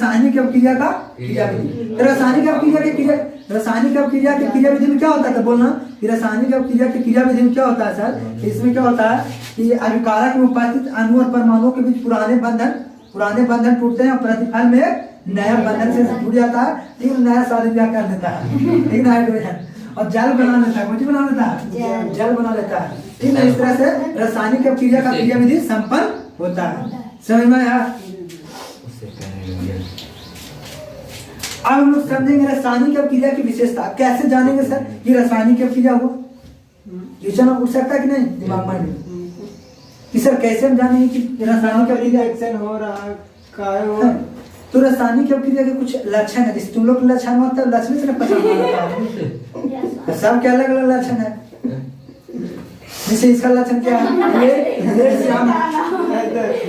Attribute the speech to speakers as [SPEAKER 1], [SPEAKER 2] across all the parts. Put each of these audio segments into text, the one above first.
[SPEAKER 1] रासायनिक अभिक्रिया का क्रिया विधि। तो रासायनिक अभिक्रिया के क्रिया विधि में क्या होता है, तो बोलना कि रासायनिक अभिक्रिया के क्रिया विधि में क्या होता है सर, इसमें क्या होता है कि अभिकारक में उपस्थित अणु और परमाणुओं के बीच पुराने बंधन टूटते हैं और प्रतिफल में नया बंधन से जुड़ जाता है, ठीक, नया सॉलिड कर देता है, ठीक, हाइड्रोजन, और जल बना लेता है, कुछ बना लेता है, जल बना लेता है, ठीक है। इस तरह से रासायनिक अभिक्रिया का क्रिया विधि संपन्न होता है। समझ में आया? अब हम लोग समझेंगे रासायनिक अभिक्रिया की विशेषता। कैसे जानेंगे सर कि रासायनिक अभिक्रिया हुआ? क्वेश्चन उठ सकता है कि नहीं दिमाग में कि सर कैसे हम जानेंगे कि रासायनिक अभिक्रिया
[SPEAKER 2] हो रहा है?
[SPEAKER 1] तो रासायनिक अभिक्रिया के कुछ लक्षण है, जैसे तुम लोग के लक्षण होता है, लक्षण से पहचान होता है, सबके अलग अलग लक्षण है। जैसे इसका लक्षण क्या है, ये शाम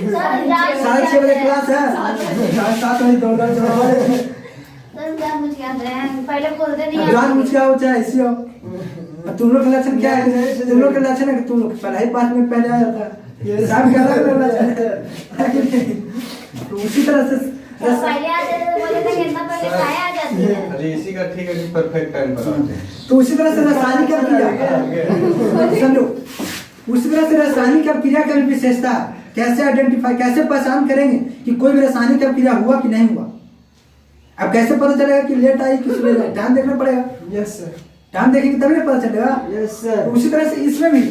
[SPEAKER 1] 6:30 बजे क्लास है, 7 बजे दौड़ा
[SPEAKER 3] पहले बोलते नहीं
[SPEAKER 1] जान मुझ क्या होता है इसी हो। तुम लोग का लक्षण क्या है, तुम लोग का लक्षण है कि तुम लोग पढ़ाई 5 मिनट पहले आ जाता है, सब के अलग अलग लक्षण है। तो उसी तरह से
[SPEAKER 3] पहले आ जाते तो बोले थे कितना पहले खाया आ जाती है।
[SPEAKER 2] अरे इसी का ठीक है कि परफेक्ट टाइम पर आते हैं।
[SPEAKER 1] तो उसी तरह से रासायनिक अभिक्रिया समझो, उसी तरह से रासायनिक अभिक्रिया की विशेषता कैसे आइडेंटिफाई, कैसे पहचान करेंगे कि कोई भी रासायनिक अभिक्रिया हुआ कि नहीं हुआ। अब कैसे पता चलेगा कि लेट आई कि सुबह आई, टाइम देखना पड़ेगा।
[SPEAKER 2] यस सर,
[SPEAKER 1] टाइम देखेंगे तभी पता चलेगा।
[SPEAKER 2] Yes sir.
[SPEAKER 1] उसी तरह से इसमें भी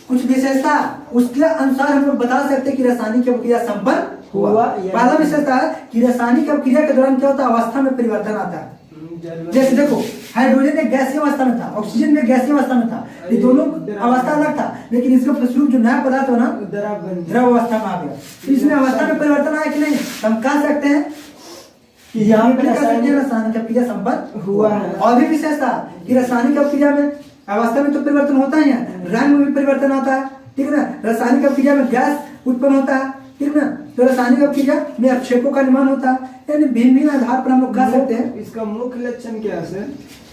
[SPEAKER 1] कुछ विशेषता, उसके अनुसार हम लोग बता सकते हैं कि रासायनिक अभिक्रिया संपन्न हुआ। पहला विशेषता है कि रासायनिक अभिक्रिया के दौरान क्या होता है, अवस्था में परिवर्तन आता है। जैसे देखो, हाइड्रोजन एक गैसीय अवस्था में था, ऑक्सीजन में गैसीय अवस्था में था, ये दोनों अवस्था अलग था, लेकिन इसका फलस्वरूप जो नया पदार्थ हो ना द्रव अवस्था में आ गया। तो इसमें अवस्था में परिवर्तन आया कि नहीं, हम कह सकते हैं कि यहाँ पे रासायनिक अभिक्रिया संपन्न हुआ है। और भी विशेषता कि रासायनिक अभिक्रिया में अवस्था में तो परिवर्तन होता ही है, रंग में भी परिवर्तन आता है, ठीक है ना। रासायनिक अभिक्रिया में गैस उत्पन्न होता है, ठीक है ना। तो रासायनिक अभिक्रिया में अवक्षेपों का निर्माण होता है, यानी भिन्न भिन्न आधार पर हम लोग कह सकते हैं।
[SPEAKER 2] इसका मुख्य लक्षण क्या है सर?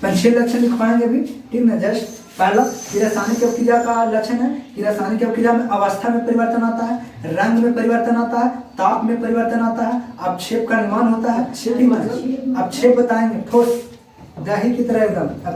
[SPEAKER 1] 5-6 लक्षण लिखवाएंगे अभी, ठीक ना। जस्ट पहला रासायनिक अभिक्रिया का लक्षण है कि रासायनिक अभिक्रिया में अवस्था में परिवर्तन आता है, रंग में परिवर्तन आता है, ताप में परिवर्तन आता है, अवक्षेप का निर्माण होता है। ठीक है, अवक्षेप बताएंगे, ठोस दही की तरह एकदम